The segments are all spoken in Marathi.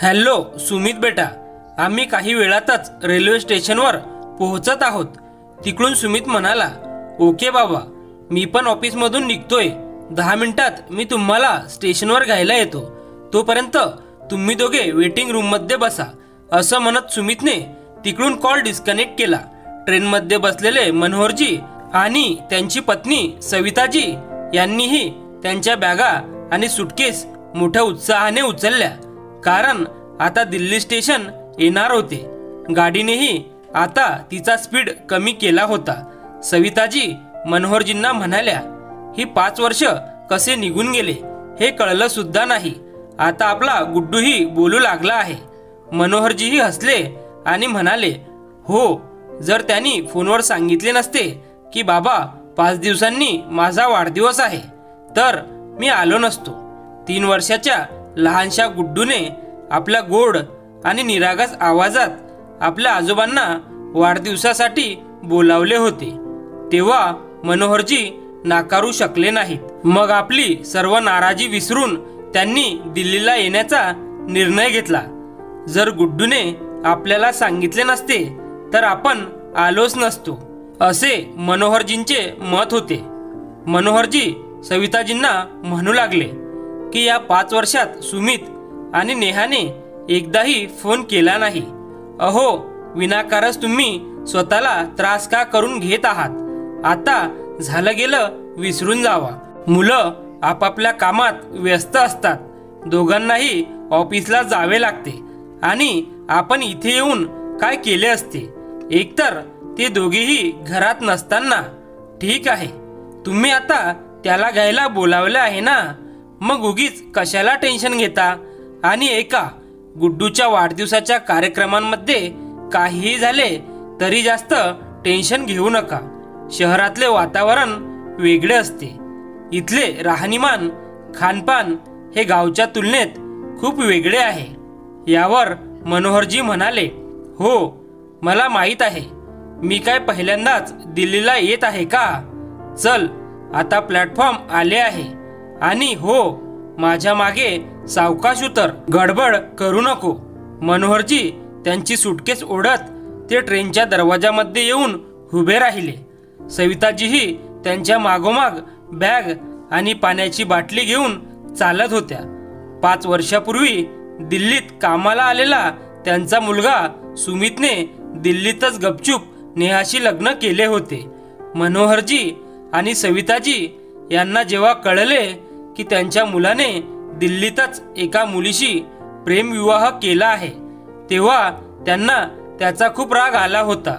हॅलो सुमित बेटा, आम्ही काही वेळातच रेल्वे स्टेशनवर पोहोचत आहोत. तिकडून सुमित म्हणाला, ओके बाबा, मी पण ऑफिसमधून निघतोय. 10 मिनिटात मी तुम्हाला स्टेशनवर घ्यायला येतो. तोपर्यंत तुम्ही दोघे वेटिंग रूममध्ये बसा. असं म्हणत सुमितने तिकडून कॉल डिस्कनेक्ट केला. ट्रेनमध्ये बसलेले मनोहरजी आणि त्यांची पत्नी सविताजी यांनीही त्यांच्या बॅगा आणि सुटकेस मोठ्या उत्साहाने उचलल्या, कारण आता दिल्ली स्टेशन येणार होते. गाडीनेही आता तिचा स्पीड कमी केला होता. सविताजी मनोहरजींना म्हणाल्या, ही 5 वर्ष कसे निघून गेले हे कळलं सुद्धा नाही. आता आपला गुड्डूही बोलू लागला आहे. मनोहरजीही हसले आणि म्हणाले, हो, जर त्यांनी फोनवर सांगितले नसते की बाबा 5 दिवसांनी माझा वाढदिवस आहे, तर मी आलो नसतो. 3 वर्षाच्या लहानशा गुड्डूने आपल्या गोड आणि निरागस आवाजात आपल्या आजोबांना वाढदिवसासाठी बोलावले होते. तेव्हा मनोहरजी नाकारू शकले नाहीत. मग आपली सर्व नाराजी विसरून त्यांनी दिल्लीला येण्याचा निर्णय घेतला. जर गुड्डूने आपल्याला सांगितले नसते तर आपण आलोच नसतो, असे मनोहरजींचे मत होते. मनोहरजी सविताजींना म्हणू लागले की या 5 वर्षात सुमित आणि नेहाने एकदाही फोन केला नाही. अहो, विनाकारच तुम्ही स्वतःला त्रास का करून घेत आहात? आता झालं गेलं विसरून जावा. मुलं आपापल्या कामात व्यस्त असतात. दोघांनाही ऑफिसला जावे लागते आणि आपण इथे येऊन काय केले असते? एकतर ते दोघेही घरात नसताना. ठीक आहे, तुम्ही आता त्याला घ्यायला बोलावले आहे ना, मग उगीच कशाला टेन्शन घेता? आणि एका गुड्डूच्या वाढदिवसाच्या कार्यक्रमांमध्ये काहीही झाले तरी जास्त टेन्शन घेऊ नका. शहरातले वातावरण वेगळे असते. इथले राहणीमान, खानपान हे गावच्या तुलनेत खूप वेगळे आहे. यावर मनोहरजी म्हणाले, हो, मला माहीत आहे. मी काय पहिल्यांदाच दिल्लीला येत आहे का? चल, आता प्लॅटफॉर्म आले आहे. आणि हो, माझ्या मागे सावकाश उतर, गडबड करू नको. मनोहरजी त्यांची सुटकेस ओढत ते ट्रेनच्या दरवाजामध्ये येऊन उभे राहिले. सविताजीही त्यांच्या मागोमाग बॅग आणि पाण्याची बाटली घेऊन चालत होत्या. 5 वर्षापूर्वी दिल्लीत कामाला आलेला त्यांचा मुलगा सुमितने दिल्लीतच गपचूप नेहाशी लग्न केले होते. मनोहरजी आणि सविताजी यांना जेव्हा कळले की त्यांच्या मुलाने दिल्लीतच एका मुलीशी प्रेमविवाह केला आहे, तेव्हा त्यांना त्याचा खूप राग आला होता.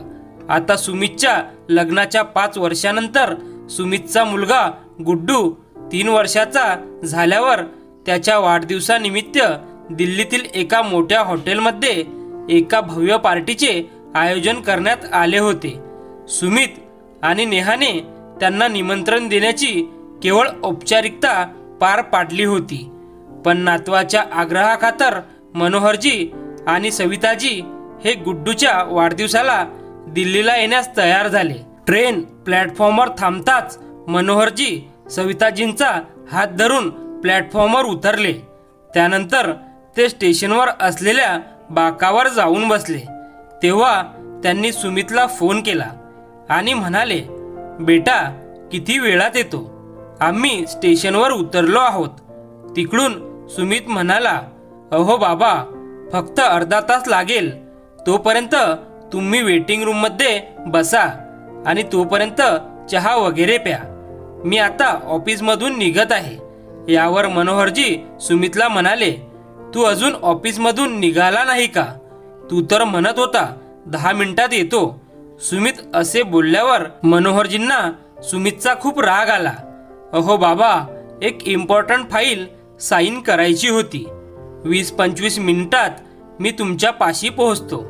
आता सुमितच्या लग्नाच्या 5 वर्षानंतर सुमितचा मुलगा गुड्डू 3 वर्षाचा झाल्यावर त्याच्या वाढदिवसानिमित्त दिल्लीतील एका मोठ्या हॉटेलमध्ये एका भव्य पार्टीचे आयोजन करण्यात आले होते. सुमित आणि नेहाने त्यांना निमंत्रण देण्याची केवळ औपचारिकता पार पाडली होती. पण नातवाच्या आग्रहाखातर मनोहरजी आणि सविताजी हे गुड्डूच्या वाढदिवसाला दिल्लीला येण्यास तयार झाले. ट्रेन प्लॅटफॉर्मवर थांबताच मनोहरजी सविताजींचा हात धरून प्लॅटफॉर्मवर उतरले. त्यानंतर ते स्टेशनवर असलेल्या बाकावर जाऊन बसले. तेव्हा त्यांनी सुमितला फोन केला आणि म्हणाले, बेटा, किती वेळात येतो? आम्ही स्टेशनवर उतरलो आहोत. तिकडून सुमित म्हणाला, अहो बाबा, फक्त अर्धा तास लागेल. तोपर्यंत तुम्ही वेटिंग रूममध्ये बसा आणि तोपर्यंत चहा वगैरे प्या. मी आता ऑफिसमधून निघत आहे. यावर मनोहरजी सुमितला म्हणाले, तू अजून ऑफिसमधून निघाला नाही का? तू तर म्हणत होता 10 मिनिटात येतो. सुमित असे बोलल्यावर मनोहरजींना सुमितचा खूप राग आला. अहो बाबा, एक इम्पॉर्टंट फाईल साईन करायची होती. 20-25 मिनिटात मी तुमच्या पाशी पोहोचतो.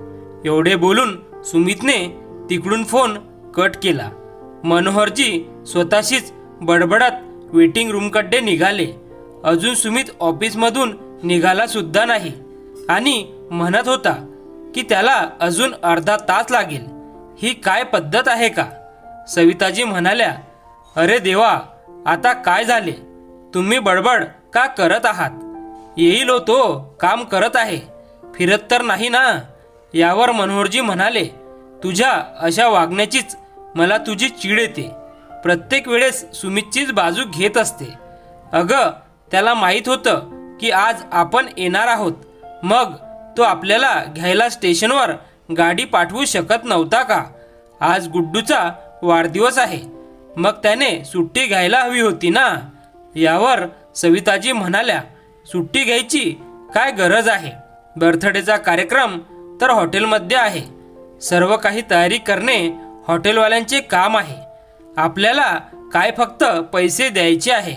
एवढे बोलून सुमितने तिकडून फोन कट केला. मनोहरजी स्वतःशीच बडबडत वेटिंग रूमकडे निघाले. अजून सुमित ऑफिसमधून निघाला सुद्धा नाही आणि म्हणत होता की त्याला अजून अर्धा तास लागेल. ही काय पद्धत आहे का? सविताजी म्हणाल्या, अरे देवा, आता काय झाले? तुम्ही बडबड का करत आहात? येईल हो तो, काम करत आहे, फिरत तर नाही ना. यावर मनोहरजी म्हणाले, तुझ्या अशा वागण्याचीच मला तुझी चीड येते. प्रत्येक वेळेस सुमितचीच बाजू घेत असते. अगं, त्याला माहीत होतं की आज आपण येणार आहोत, मग तो आपल्याला घ्यायला स्टेशनवर गाडी पाठवू शकत नव्हता का? आज गुड्डूचा वाढदिवस आहे, मग त्याने सुट्टी घ्यायला हवी होती ना. यावर सविताजी म्हणाल्या, सुट्टी घ्यायची काय गरज आहे? बर्थडेचा कार्यक्रम तर हॉटेलमध्ये आहे. सर्व काही तयारी करणे हॉटेलवाल्यांचे काम आहे. आपल्याला काय फक्त पैसे द्यायचे आहे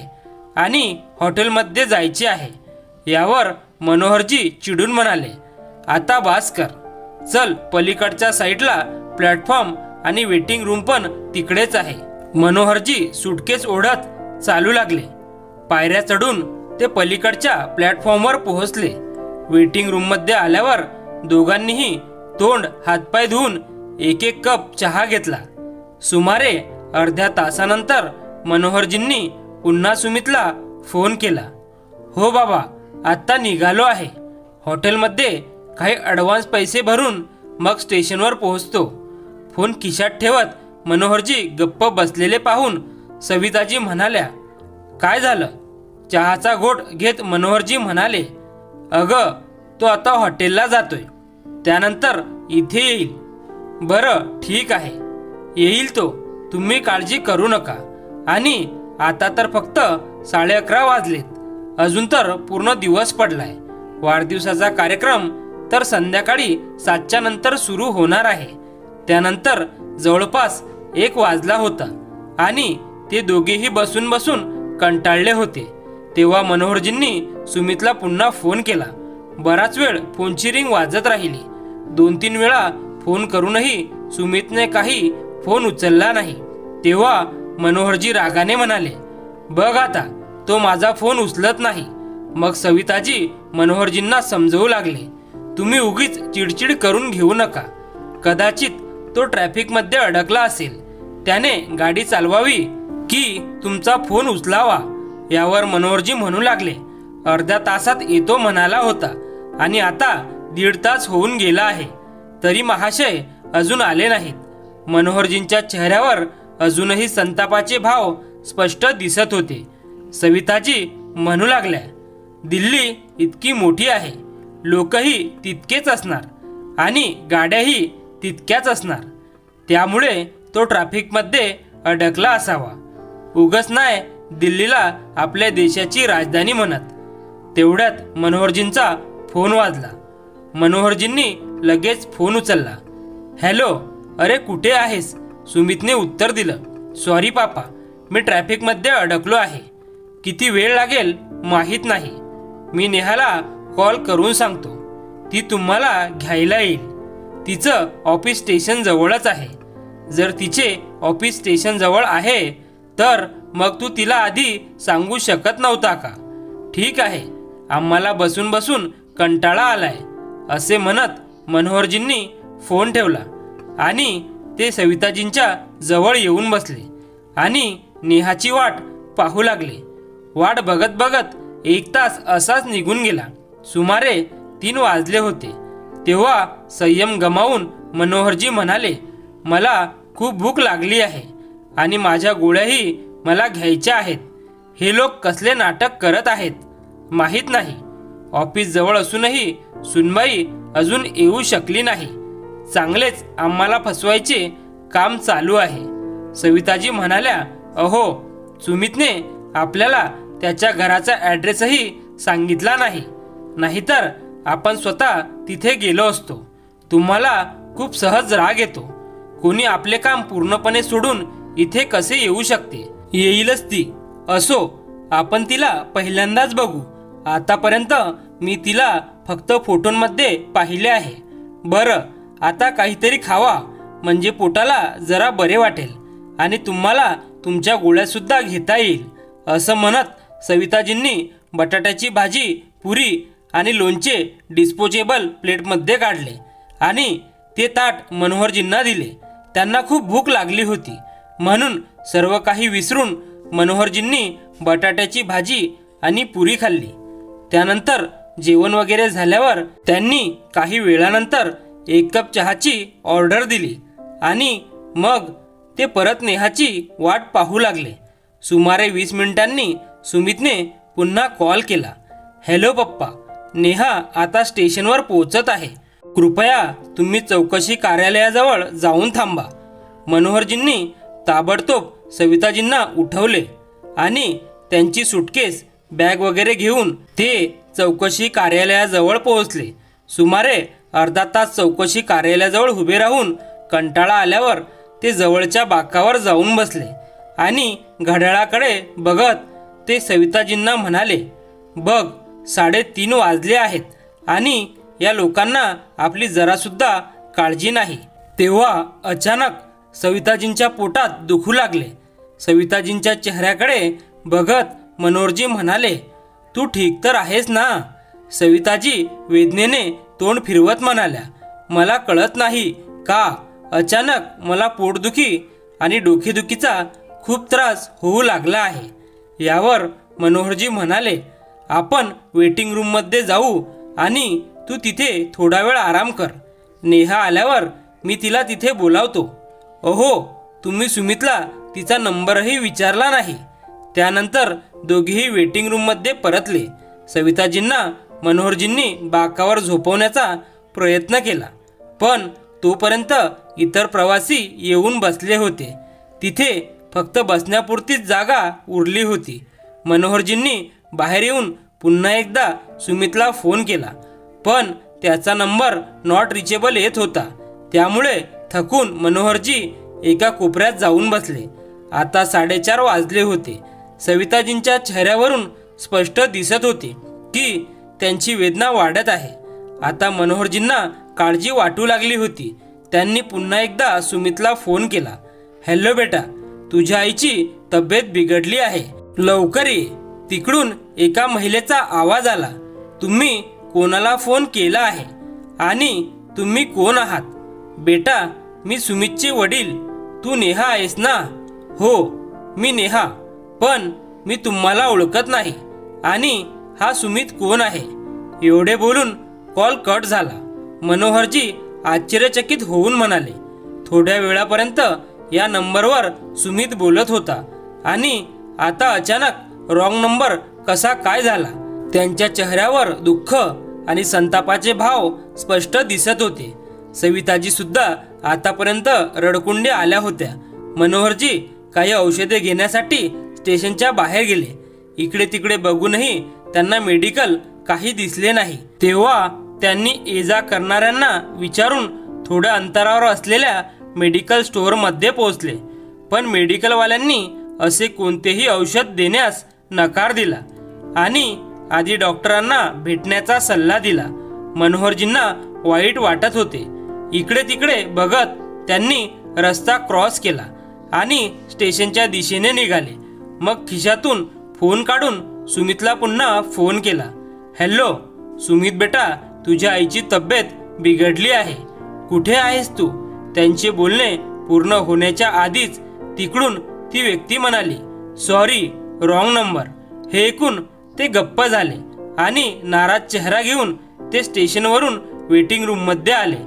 आणि हॉटेलमध्ये जायचे आहे. यावर मनोहरजी चिडून म्हणाले, आता बास कर. चल, पलीकडच्या साईडला प्लॅटफॉर्म आणि वेटिंग रूम पण तिकडेच आहे. मनोहरजी सुटकेस ओढत चालू लागले. पायऱ्या चढून ते पलीकडच्या प्लॅटफॉर्मवर पोहोचले. वेटिंग रूममध्ये आल्यावर दोघांनीही तोंड हातपाय धुवून एक एक कप चहा घेतला. सुमारे अर्ध्या तासानंतर मनोहरजींनी पुन्हा सुमितला फोन केला. हो बाबा, आत्ता निघालो आहे. हॉटेलमध्ये काही ॲडव्हान्स पैसे भरून मग स्टेशनवर पोहोचतो. फोन खिशात ठेवत मनोहरजी गप्प बसलेले पाहून सविताजी म्हणाल्या, काय झालं? चहाचा घोट घेत मनोहरजी म्हणाले, अगं, तो आता हॉटेलला जातोय, त्यानंतर इथे येईल. बरं, ठीक आहे, येईल तो, तुम्ही काळजी करू नका. आणि आता तर फक्त 11:30 वाजलेत, अजून तर पूर्ण दिवस पडलाय. वाढदिवसाचा कार्यक्रम तर संध्याकाळी 7च्या नंतर सुरू होणार आहे. त्यानंतर जवळपास 1 वाजला होता आणि ते दोघेही बसून बसून कंटाळले होते. तेव्हा मनोहरजींनी सुमितला पुन्हा फोन केला. बराच वेळ फोनची रिंग वाजत राहिली. 2-3 वेळा फोन करूनही सुमितने काही फोन उचलला नाही. तेव्हा मनोहरजी रागाने म्हणाले, बघ आता, तो माझा फोन उचलत नाही. मग सविताजी मनोहरजींना समजवू लागले, तुम्ही उगीच चिडचिड करून घेऊ नका. कदाचित तो ट्रॅफिकमध्ये अडकला असेल. त्याने गाडी चालवावी की तुमचा फोन उचलावा? यावर मनोहरजी म्हणू लागले, अर्ध्या तासात येतो म्हणाला होता आणि आता 1.5 तास होऊन गेला आहे, तरी महाशय अजून आले नाहीत. मनोहरजींच्या चेहऱ्यावर अजूनही संतापाचे भाव स्पष्ट दिसत होते. सविताजी म्हणू लागल्या, दिल्ली इतकी मोठी आहे, लोकही तितकेच असणार आणि गाड्याही तितक्याच असणार, त्यामुळे तो ट्रॅफिकमध्ये अडकला असावा. उगच नाही दिल्लीला आपल्या देशाची राजधानी म्हणत. तेवढ्यात मनोहरजींचा फोन वाजला. मनोहरजींनी लगेच फोन उचलला. हॅलो, अरे कुठे आहेस? सुमितने उत्तर दिलं, सॉरी पापा, मी ट्रॅफिकमध्ये अडकलो आहे. किती वेळ लागेल माहीत नाही. मी नेहाला कॉल करून सांगतो, ती तुम्हाला घ्यायला येईल. तिचं ऑफिस स्टेशन जवळच आहे. जर तिचे ऑफिस स्टेशन जवळ आहे तर मग तू तिला आधी सांगू शकत नव्हता का? ठीक आहे, आम्हाला बसून बसून कंटाळा आलाय, असे म्हणत मनोहरजींनी फोन ठेवला आणि ते सविताजींच्या जवळ येऊन बसले आणि नेहाची वाट पाहू लागले. वाट बघत बघत 1 तास असाच निघून गेला. सुमारे 3 वाजले होते. तेव्हा संयम गमावून मनोहरजी म्हणाले, मला खूप भूक लागली आहे आणि माझ्या गोळ्याही मला घ्यायच्या आहेत. हे लोक कसले नाटक करत आहेत माहीत नाही. ऑफिस जवळ असूनही सुनबाई अजून येऊ शकली नाही. चांगलेच आम्हाला फसवायचे काम चालू आहे. सविताजी म्हणाल्या, अहो, सुमितने आपल्याला त्याच्या घराचा ॲड्रेसही सांगितला नाही, नाहीतर आपण स्वतः तिथे गेलो असतो. तुम्हाला खूप सहज राग येतो. कोणी आपले काम पूर्णपणे सोडून इथे कसे येऊ शकते? येईलच ती. असो, आपण तिला पहिल्यांदाच बघू. आतापर्यंत मी तिला फक्त फोटोंमध्ये पाहिले आहे. बरं, आता काहीतरी खावा, म्हणजे पोटाला जरा बरे वाटेल आणि तुम्हाला तुमच्या गोळ्यासुद्धा घेता येईल. असं म्हणत सविताजींनी बटाट्याची भाजी, पुरी आणि लोणचे डिस्पोजेबल प्लेटमध्ये काढले आणि ते ताट मनोहरजींना दिले. त्यांना खूप भूक लागली होती, म्हणून सर्व काही विसरून मनोहरजींनी बटाट्याची भाजी आणि पुरी खाल्ली. त्यानंतर जेवण वगैरे झाल्यावर त्यांनी काही वेळानंतर 1 कप चहाची ऑर्डर दिली आणि मग ते परत नेहाची वाट पाहू लागले. सुमारे 20 मिनिटांनी सुमितने पुन्हा कॉल केला. हॅलो पप्पा, नेहा आता स्टेशनवर पोहोचत आहे. कृपया तुम्ही चौकशी कार्यालयाजवळ जाऊन थांबा. मनोहरजींनी ताबडतोब सविताजींना उठवले आणि त्यांची सुटकेस बॅग वगैरे घेऊन ते चौकशी कार्यालयाजवळ पोहोचले. सुमारे अर्धा तास चौकशी कार्यालयाजवळ उभे राहून कंटाळा आल्यावर ते जवळच्या बाकावर जाऊन बसले आणि घड्याळाकडे बघत ते सविताजींना म्हणाले, बघ 3:30 वाजले आहेत आणि या लोकांना आपली जरासुद्धा काळजी नाही. तेव्हा अचानक सविताजींच्या पोटात दुखू लागले. सविताजींच्या चेहऱ्याकडे बघत मनोहरजी म्हणाले, तू ठीक तर आहेस ना? सविताजी वेदनेने तोंड फिरवत म्हणाल्या, मला कळत नाही का अचानक मला पोटदुखी आणि डोकेदुखीचा खूप त्रास होऊ लागला आहे. यावर मनोहरजी म्हणाले, आपण वेटिंग रूममध्ये जाऊ आणि तू तिथे थोडा वेळ आराम कर. नेहा आल्यावर मी तिला तिथे बोलावतो. अहो, तुम्ही सुमितला तिचा नंबरही विचारला नाही. त्यानंतर दोघेही वेटिंग रूममध्ये परतले. सविताजींना मनोहरजींनी बाकावर झोपवण्याचा प्रयत्न केला, पण तोपर्यंत इतर प्रवासी येऊन बसले होते. तिथे फक्त बसण्यापुरतीच जागा उरली होती. मनोहरजींनी बाहेर येऊन पुन्हा एकदा सुमितला फोन केला, पण त्याचा नंबर नॉट रिचेबल येत होता. त्यामुळे थकून मनोहरजी एका कोपऱ्यात जाऊन बसले. आता 4:30 वाजले होते. सविताजींच्या चेहऱ्यावरून स्पष्ट दिसत होते की त्यांची वेदना वाढत आहे. आता मनोहरजींना काळजी वाटू लागली होती. त्यांनी पुन्हा एकदा सुमितला फोन केला. हॅलो बेटा, तुझ्या आईची तब्येत बिघडली आहे, लवकर ये. तिकडून एका महिलेचा आवाज आला. तुम्ही कोणाला फोन केला आहे आणि तुम्ही कोण आहात? बेटा, मी सुमितचे वडील. तू नेहा आहेस ना? हो, मी नेहा, पण मी तुम्हाला ओळखत नाही. आणि हा सुमित कोण आहे? एवढे बोलून कॉल कट झाला. मनोहरजी आश्चर्यचकित होऊन म्हणाले, थोड्या वेळापर्यंत या नंबरवर सुमित बोलत होता आणि आता अचानक रॉंग नंबर कसा काय झाला? त्यांच्या चेहऱ्यावर दुःख आणि संतापाचे भाव स्पष्ट दिसत होते. सविताजी सुद्धा आतापर्यंत रडकुंड्या आल्या होत्या. मनोहरजी काही औषधे घेण्यासाठी स्टेशनच्या बाहेर गेले. इकडे तिकडे बघूनही त्यांना मेडिकल काही दिसले नाही. तेव्हा त्यांनी ये-जा करणाऱ्यांना विचारून थोड्या अंतरावर असलेल्या मेडिकल स्टोअरमध्ये पोहोचले, पण मेडिकलवाल्यांनी असे कोणतेही औषध देण्यास नकार दिला आणि आधी डॉक्टरांना भेटण्याचा सल्ला दिला. मनोहरजींना वाईट वाटत होते. इकडे तिकडे बघत त्यांनी रस्ता क्रॉस केला आणि स्टेशनच्या दिशेने निघाले. मग खिशातून फोन काढून सुमितला पुन्हा फोन केला. हॅलो सुमित बेटा, तुझ्या आईची तब्येत बिघडली आहे. कुठे आहेस तू? त्यांचे बोलणे पूर्ण होण्याच्या आधीच तिकडून ती व्यक्ती म्हणाली, सॉरी, रॉंग नंबर. हे ऐकून ते गप्प झाले आणि नाराज चेहरा घेऊन ते स्टेशनवरून वेटिंग रूममध्ये आले.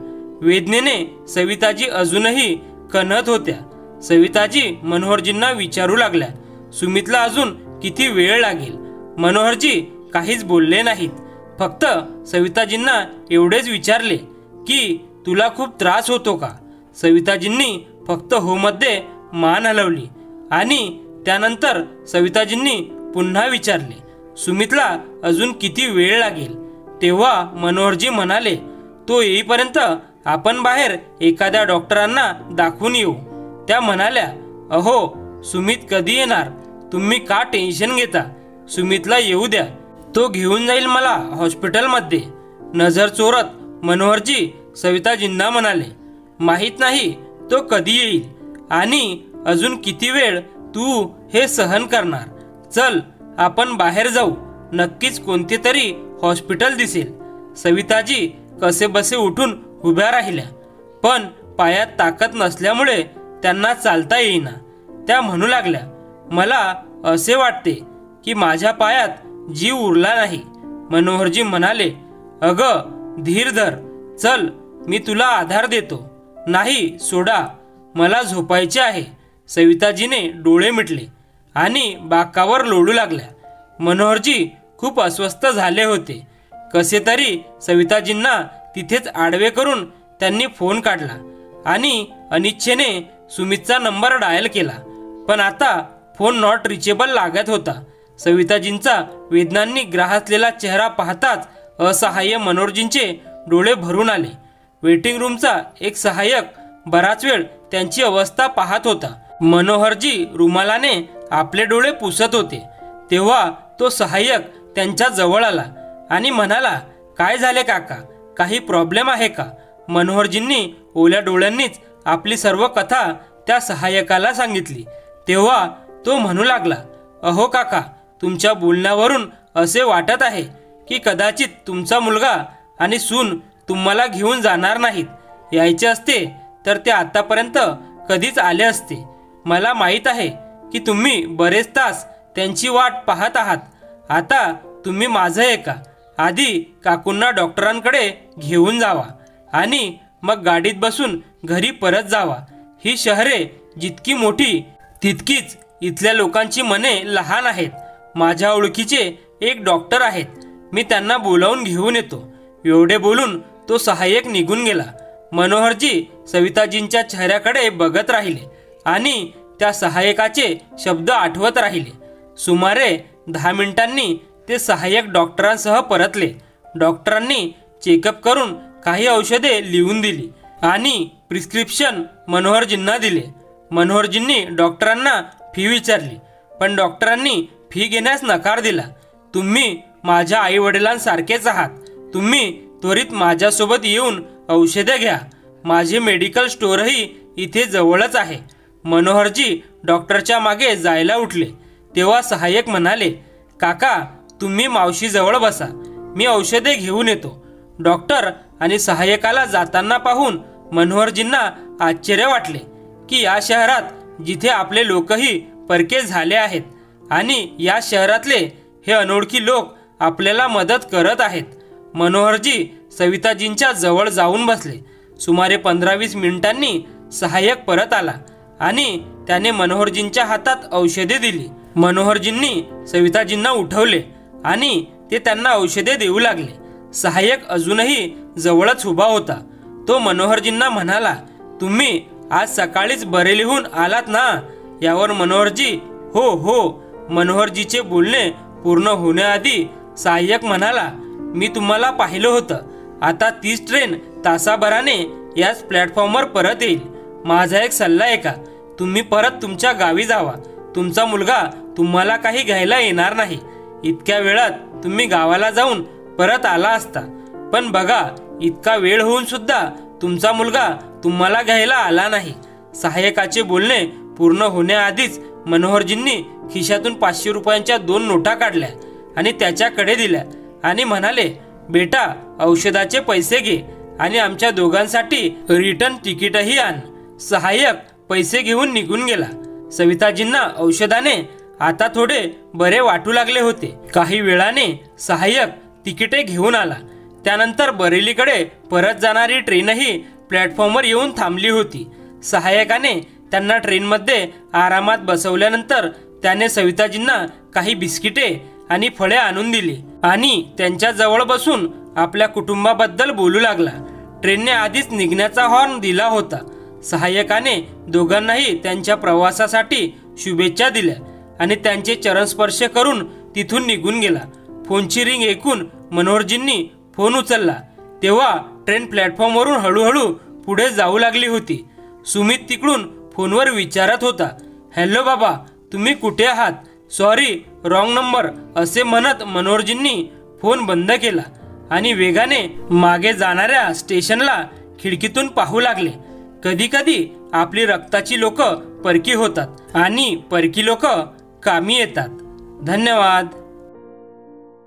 वेदनेने सविताजी अजूनही कणत होत्या. सविताजी मनोहरजींना विचारू लागल्या, सुमितला अजून किती वेळ लागेल? मनोहरजी काहीच बोलले नाहीत. फक्त सविताजींना एवढेच विचारले की तुला खूप त्रास होतो का? सविताजींनी फक्त हो मध्ये मान हलवली आणि त्यानंतर सविताजींनी पुन्हा विचारले, सुमितला अजून किती वेळ लागेल? तेव्हा मनोहरजी म्हणाले, तो येईपर्यंत आपण बाहेर एखाद्या डॉक्टरांना दाखवून येऊ. त्या म्हणाल्या, अहो सुमित कधी येणार? तुम्ही का टेन्शन घेता? सुमितला येऊ द्या, तो घेऊन जाईल मला हॉस्पिटलमध्ये. नजर चोरत मनोहरजी सविताजींना म्हणाले, माहीत नाही तो कधी येईल आणि अजून किती वेळ तू हे सहन करणार. चल आपण बाहेर जाऊ, नक्कीच कोणते तरी हॉस्पिटल दिसेल. सविताजी कसेबसे उठून उभ्या राहिल्या, पण पायात ताकद नसल्यामुळे त्यांना चालता येईना. त्या म्हणू लागल्या, मला असे वाटते की माझ्या पायात जीव उरला नाही. मनोहरजी म्हणाले, अगं धीर धर, चल मी तुला आधार देतो. नाही सोडा, मला झोपायचे आहे. सविताजीने डोळे मिटले आणि बाकावर लोळू लागल्या. मनोहरजी खूप अस्वस्थ झाले होते. कसे तरी सविताजींना तिथेच आडवे करून त्यांनी फोन काढला आणि अनिच्छेने सुमितचा नंबर डायल केला. पण आता फोन नॉट रिचेबल लागत होता. सविताजींचा वेदनांनी ग्रासलेला चेहरा पाहताच असहाय्य मनोहरजींचे डोळे भरून आले. वेटिंग रूमचा एक सहाय्यक बराच वेळ त्यांची अवस्था पाहत होता. मनोहरजी रुमालाने आपले डोळे पुसत होते. तेव्हा तो सहाय्यक त्यांच्या जवळ आला आणि म्हणाला, काय झाले काका, काही प्रॉब्लेम आहे का? मनोहरजींनी ओल्या डोळ्यांनीच आपली सर्व कथा त्या सहाय्यकाला सांगितली. तेव्हा तो म्हणू लागला, अहो काका, तुमच्या बोलण्यावरून असे वाटत आहे की कदाचित तुमचा मुलगा आणि सून तुम्हाला घेऊन जाणार नाहीत. यायचे असते तर ते आतापर्यंत कधीच आले असते. मला माहीत आहे की तुम्ही बरेच तास त्यांची वाट पाहत आहात. आता तुम्ही माझं ऐका. आधी काकूंना डॉक्टरांकडे घेऊन जावा आणि मग गाडीत बसून घरी परत जावा. ही शहरे जितकी मोठी तितकीच इथल्या लोकांची मने लहान आहेत. माझ्या ओळखीचे एक डॉक्टर आहेत, मी त्यांना बोलावून घेऊन येतो. एवढे बोलून तो सहाय्यक निघून गेला. मनोहरजी सविताजींच्या चेहऱ्याकडे बघत राहिले आणि त्या सहाय्यकाचे शब्द आठवत राहिले. सुमारे 10 मिनिटांनी ते सहाय्यक डॉक्टरांसह परतले. डॉक्टरांनी चेकअप करून काही औषधे लिहून दिली आणि प्रिस्क्रिप्शन मनोहरजींना दिले. मनोहरजींनी डॉक्टरांना फी विचारली, पण डॉक्टरांनी फी घेण्यास नकार दिला. तुम्ही माझ्या आई वडिलांसारखेच आहात. तुम्ही त्वरित माझ्यासोबत येऊन औषधे घ्या. माझे मेडिकल स्टोअरही इथे जवळच आहे. मनोहरजी डॉक्टरच्या मागे जायला उठले. तेव्हा सहाय्यक म्हणाले, काका तुम्ही मावशीजवळ बसा, मी औषधे घेऊन येतो. डॉक्टर आणि सहाय्यकाला जाताना पाहून मनोहरजींना आश्चर्य वाटले की या शहरात जिथे आपले लोकही परके झाले आहेत आणि या शहरातले हे अनोळखी लोक आपल्याला मदत करत आहेत. मनोहरजी सविताजींच्या जवळ जाऊन बसले. सुमारे 15-20 मिनिटांनी सहाय्यक परत आला आणि त्याने मनोहरजींच्या हातात औषधे दिली. मनोहरजींनी सविताजींना उठवले आणि ते त्यांना औषधे देऊ लागले. सहाय्यक अजूनही जवळच उभा होता. तो मनोहरजींना म्हणाला, तुम्ही आज सकाळीच बरेलीहून आलात ना? यावर मनोहरजी हो हो. मनोहरजीचे बोलणे पूर्ण होण्याआधी सहाय्यक म्हणाला, मी तुम्हाला पाहिलं होतं. आता 30 ट्रेन तासाभराने याच प्लॅटफॉर्मवर परत येईल. माझा एक सल्ला आहे का, तुम्ही परत तुमच्या गावी जावा. तुमचा मुलगा तुम्हाला काही घ्यायला येणार नाही. इतक्या वेळात तुम्ही गावाला जाऊन परत आला असता. पण बघा, इतका वेळ होऊन सुद्धा तुमचा मुलगा तुम्हाला घ्यायला आला नाही. सहाय्यकाचे बोलणे पूर्ण होण्याआधीच मनोहरजींनी खिशातून 500 रुपयांच्या 2 नोटा काढल्या आणि त्याच्याकडे दिल्या आणि म्हणाले, बेटा औषधाचे पैसे घे आणि आमच्या दोघांसाठी रिटर्न तिकीटही आण. सहाय्यक पैसे घेऊन निघून गेला. सविताजींना औषधाने आता थोडे बरे वाटू लागले होते. काही वेळाने सहाय्यक तिकिटे घेऊन आला. त्यानंतर बरेलीकडे परत जाणारी ट्रेनही प्लॅटफॉर्मवर येऊन थांबली होती. सहाय्यकाने त्यांना ट्रेनमध्ये आरामात बसवल्यानंतर त्याने सविताजींना काही बिस्किटे आणि फळे आणून दिली आणि त्यांच्या जवळ बसून आपल्या कुटुंबाबद्दल बोलू लागला. ट्रेनने आधीच निघण्याचा हॉर्न दिला होता. सहाय्यकाने दोघांनाही त्यांच्या प्रवासासाठी शुभेच्छा दिल्या आणि त्यांचे चरणस्पर्श करून तिथून निघून गेला. फोनची रिंग ऐकून मनोहरजींनी फोन उचलला. तेव्हा ट्रेन प्लॅटफॉर्मवरून हळूहळू पुढे जाऊ लागली होती. सुमित तिकडून फोनवर विचारत होता, हॅलो बाबा, तुम्ही कुठे आहात? सॉरी, रॉंग नंबर असे म्हणत मनोहरजींनी फोन बंद केला आणि वेगाने मागे जाणाऱ्या स्टेशनला खिडकीतून पाहू लागले. कधी कधी आपली रक्ताची लोक परकी होतात आणि परकी लोक कामी येतात. धन्यवाद.